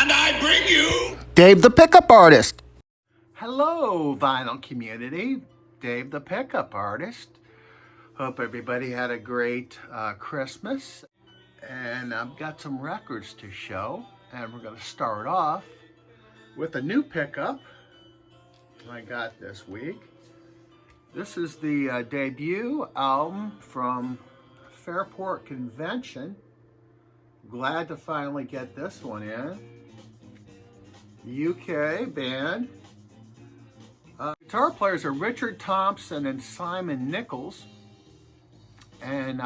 And I bring you Dave the Pickup Artist. Hello, vinyl community. Dave the Pickup Artist. Hope everybody had a great Christmas. And I've got some records to show. And we're going to start off with a new pickup I got this week. This is the debut album from Fairport Convention. Glad to finally get this one in. UK band. Guitar players are Richard Thompson and Simon Nichols. And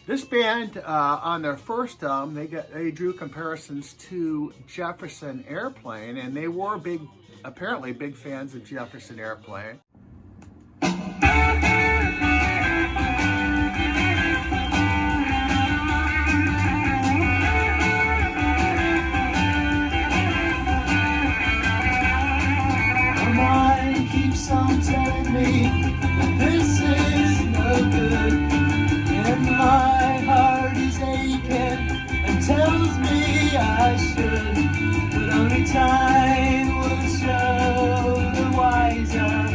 this band, on their first album, they drew comparisons to Jefferson Airplane, and they were apparently big fans of Jefferson Airplane. Keeps on telling me that this is no good, and my heart is aching and tells me I should, but only time will show the wiser.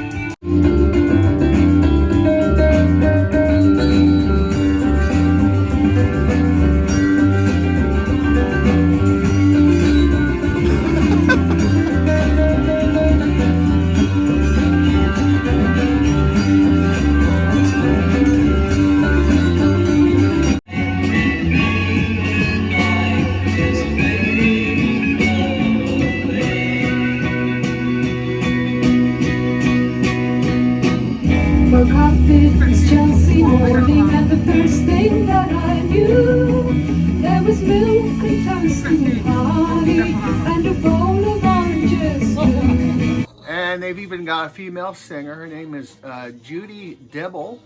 Woke up in this Chelsea morning, and the first thing that I knew, there was milk and toast in the party, and a bowl of oranges too. And they've even got a female singer. Her name is Judy Dibble.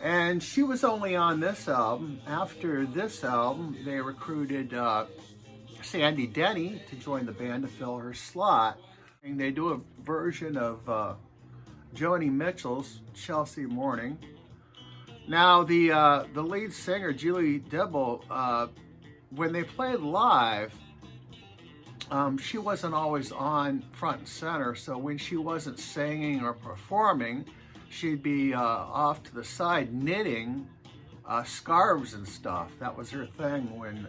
And she was only on this album. After this album, they recruited Sandy Denny to join the band to fill her slot. And they do a version of Joni Mitchell's Chelsea Morning. Now the lead singer, Julie Dibble, when they played live, she wasn't always on front and center, so when she wasn't singing or performing, she'd be off to the side knitting scarves and stuff. That was her thing when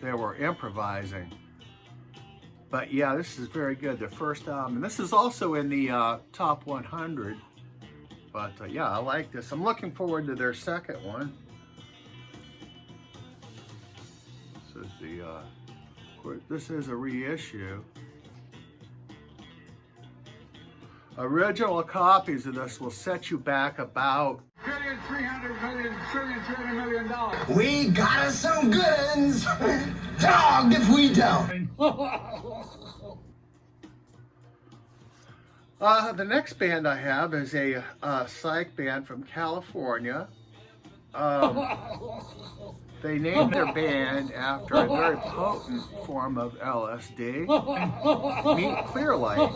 they were improvising. But yeah, this is very good, the first album. And this is also in the top 100. But yeah, I like this. I'm looking forward to their second one. This is a reissue. Original copies of this will set you back about $300 million. We got us some good uns. Dogged if we don't. The next band I have is a psych band from California. They named their band after a very potent form of LSD. Meet Clearlight.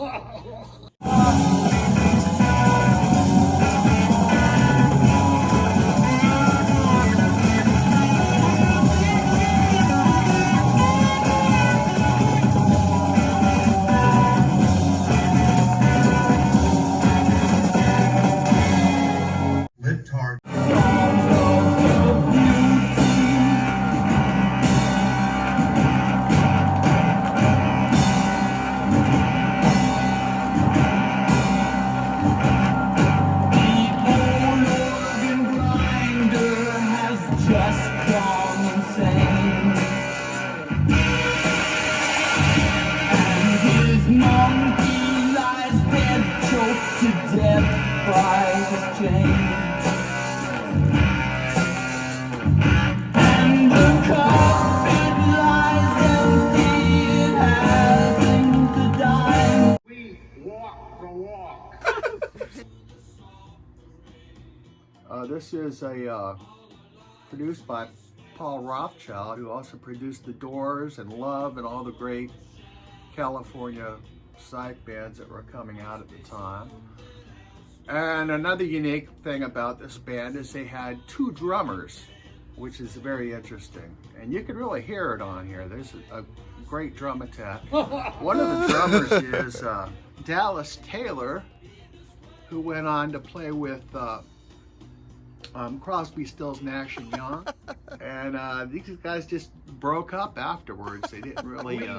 This is produced by Paul Rothchild, who also produced The Doors and Love and all the great California psych bands that were coming out at the time. And another unique thing about this band is they had two drummers, which is very interesting. And you can really hear it on here. There's a great drum attack. One of the drummers is Dallas Taylor, who went on to play with Crosby, Stills, Nash and Young, and these guys just broke up afterwards. They didn't really do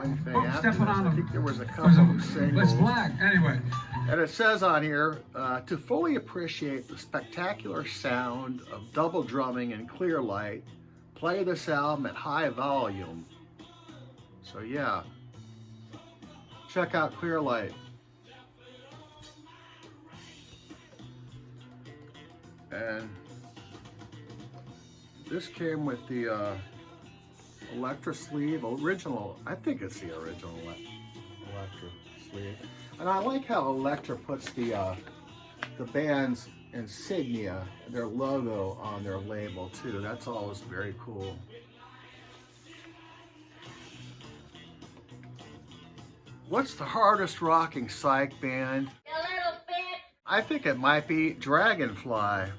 anything afterwards. I think there was a couple of singles. It's black, anyway. And it says on here, to fully appreciate the spectacular sound of double drumming and clear light, play this album at high volume. So yeah, check out Clear Light. And this came with the Electra sleeve, original, I think it's the original Electra sleeve. And I like how Electra puts the band's insignia, their logo on their label too. That's always very cool. What's the hardest rocking psych band? A little bit. I think it might be Dragonfly.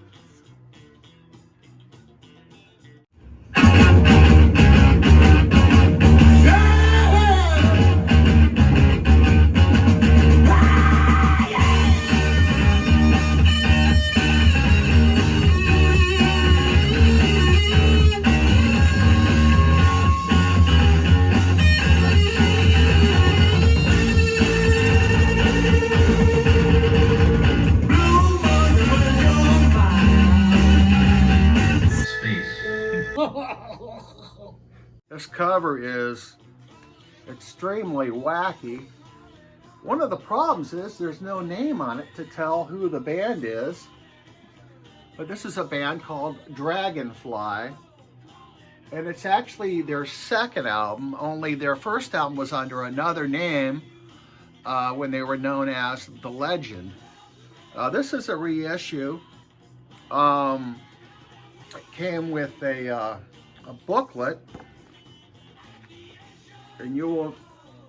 This cover is extremely wacky. One of the problems is there's no name on it to tell who the band is. But this is a band called Dragonfly. And it's actually their second album, only their first album was under another name when they were known as The Legend. This is a reissue. It came with a booklet, and you will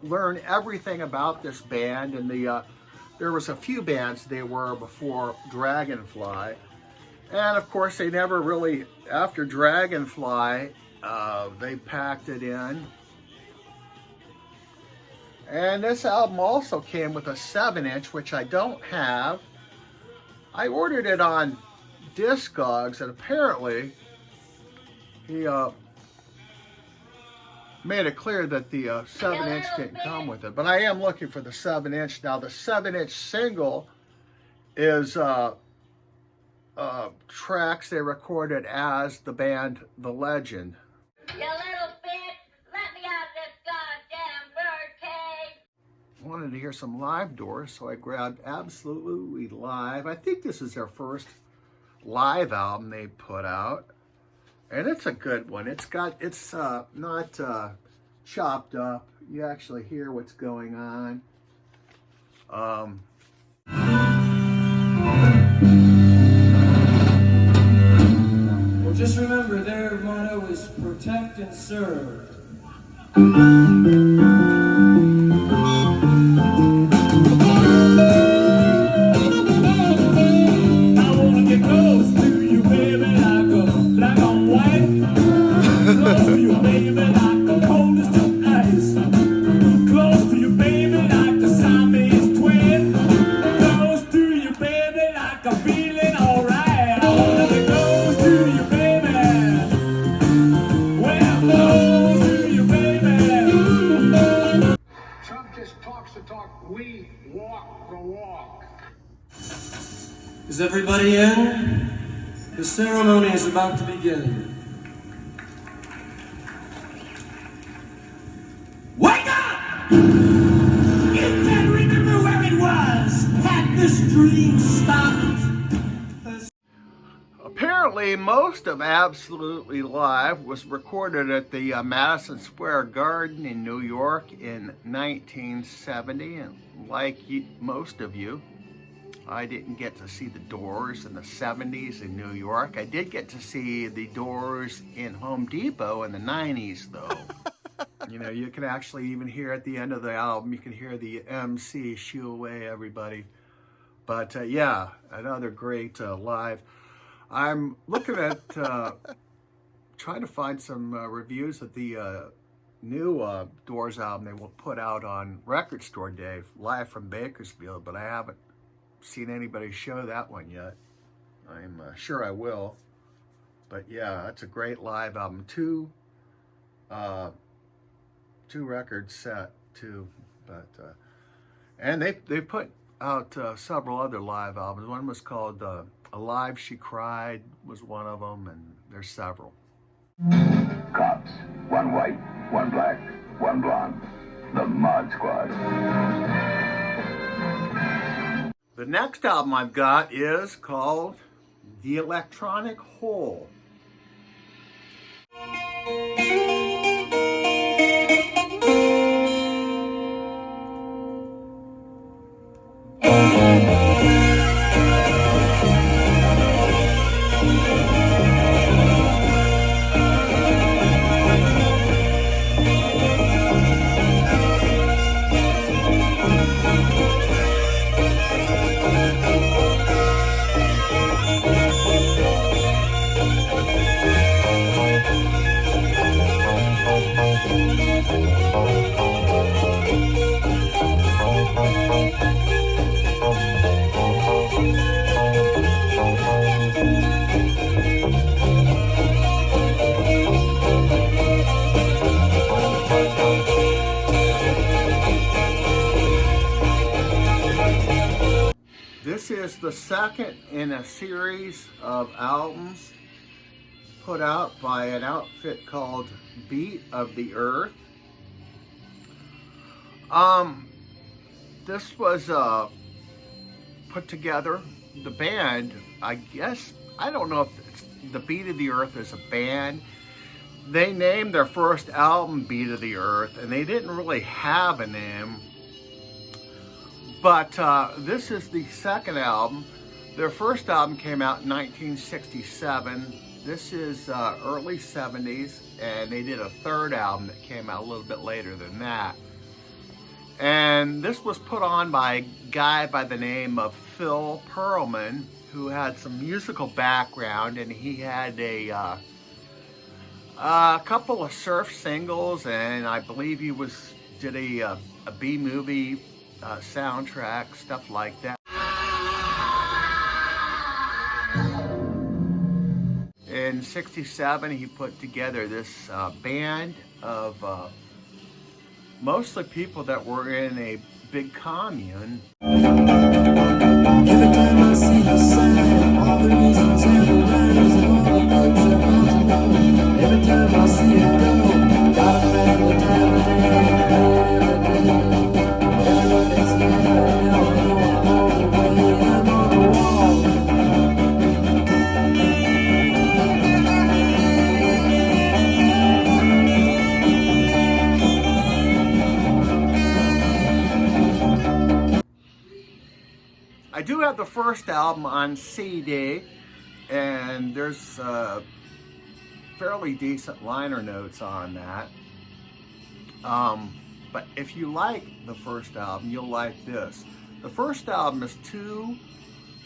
learn everything about this band. And there was a few bands they were before Dragonfly, and of course they never really, after Dragonfly, they packed it in. And this album also came with a 7-inch, which I don't have. I ordered it on Discogs, and apparently he made it clear that the 7-inch didn't come with it. But I am looking for the 7-inch. Now the 7-inch single is tracks they recorded as the band The Legend. You little bitch, let me out of this goddamn birdcage. Wanted to hear some live Doors, so I grabbed Absolutely Live. I think this is their first live album they put out, and it's a good one. It's not chopped up. You actually hear what's going on. Well, just remember their motto is protect and serve. We walk the walk. Is everybody in? The ceremony is about to begin. Wake up! You can remember where it was. Had this dream stopped? Apparently, most of Absolutely Live was recorded at the Madison Square Garden in New York in 1970. And like most of you, I didn't get to see the Doors in the 70s in New York. I did get to see the Doors in Home Depot in the 90s, though. You know, you can actually even hear at the end of the album, you can hear the MC shoo away everybody. But yeah, another great live. I'm looking at trying to find some reviews of the new Doors album they will put out on Record Store Day, live from Bakersfield, but I haven't seen anybody show that one yet. I'm sure I will. But yeah, that's a great live album. Two records set too, but and they put out several other live albums. One was called Alive She Cried was one of them, and there's several. Cops, one white, one black, one blonde. The Mod Squad. The next album I've got is called The Electronic Whole. This is the second in a series of albums put out by an outfit called Beat of the Earth. This was put together, the band, I guess, I don't know if the Beat of the Earth is a band. They named their first album Beat of the Earth, and they didn't really have a name. But this is the second album. Their first album came out in 1967. This is early 70s, and they did a third album that came out a little bit later than that. And this was put on by a guy by the name of Phil Pearlman, who had some musical background, and he had a couple of surf singles, and I believe he did a B-movie soundtrack, stuff like that. In '67, he put together this band of mostly people that were in a big commune. Every time I see the sign, all the reasons and the rhymes and all the things I want to know. Every time I see it go, gotta find the time of day, every day. Everybody's here now, I know I'm all the way, I'm on the wall. I do have the first album on CD, and there's fairly decent liner notes on that. But if you like the first album, you'll like this. The first album is two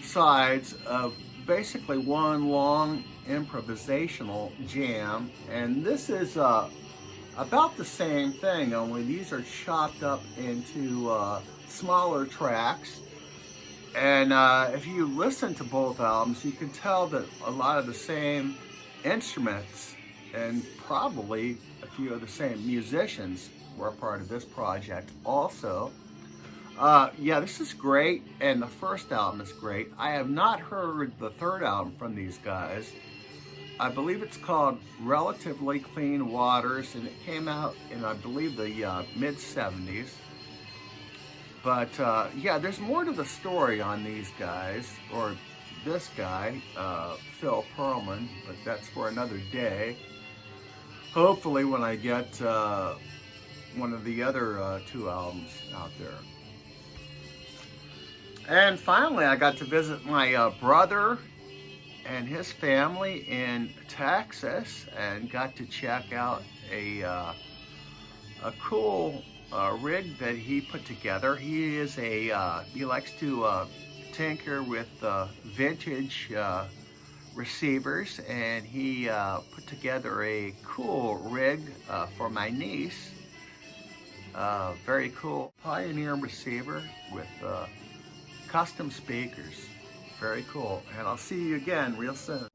sides of basically one long improvisational jam, and this is about the same thing, only these are chopped up into smaller tracks. And if you listen to both albums, you can tell that a lot of the same instruments and probably a few of the same musicians were a part of this project also. Yeah, this is great, and the first album is great. I have not heard the third album from these guys. I believe it's called Relatively Clean Waters, and it came out in, I believe, the mid-70s. But yeah, there's more to the story on these guys, or this guy, Phil Pearlman, but that's for another day. Hopefully when I get one of the other two albums out there. And finally, I got to visit my brother and his family in Texas, and got to check out a cool rig that he put together. He is he likes to tinker with vintage receivers, and he put together a cool rig for my niece. Very cool Pioneer receiver with custom speakers. Very cool. And I'll see you again real soon.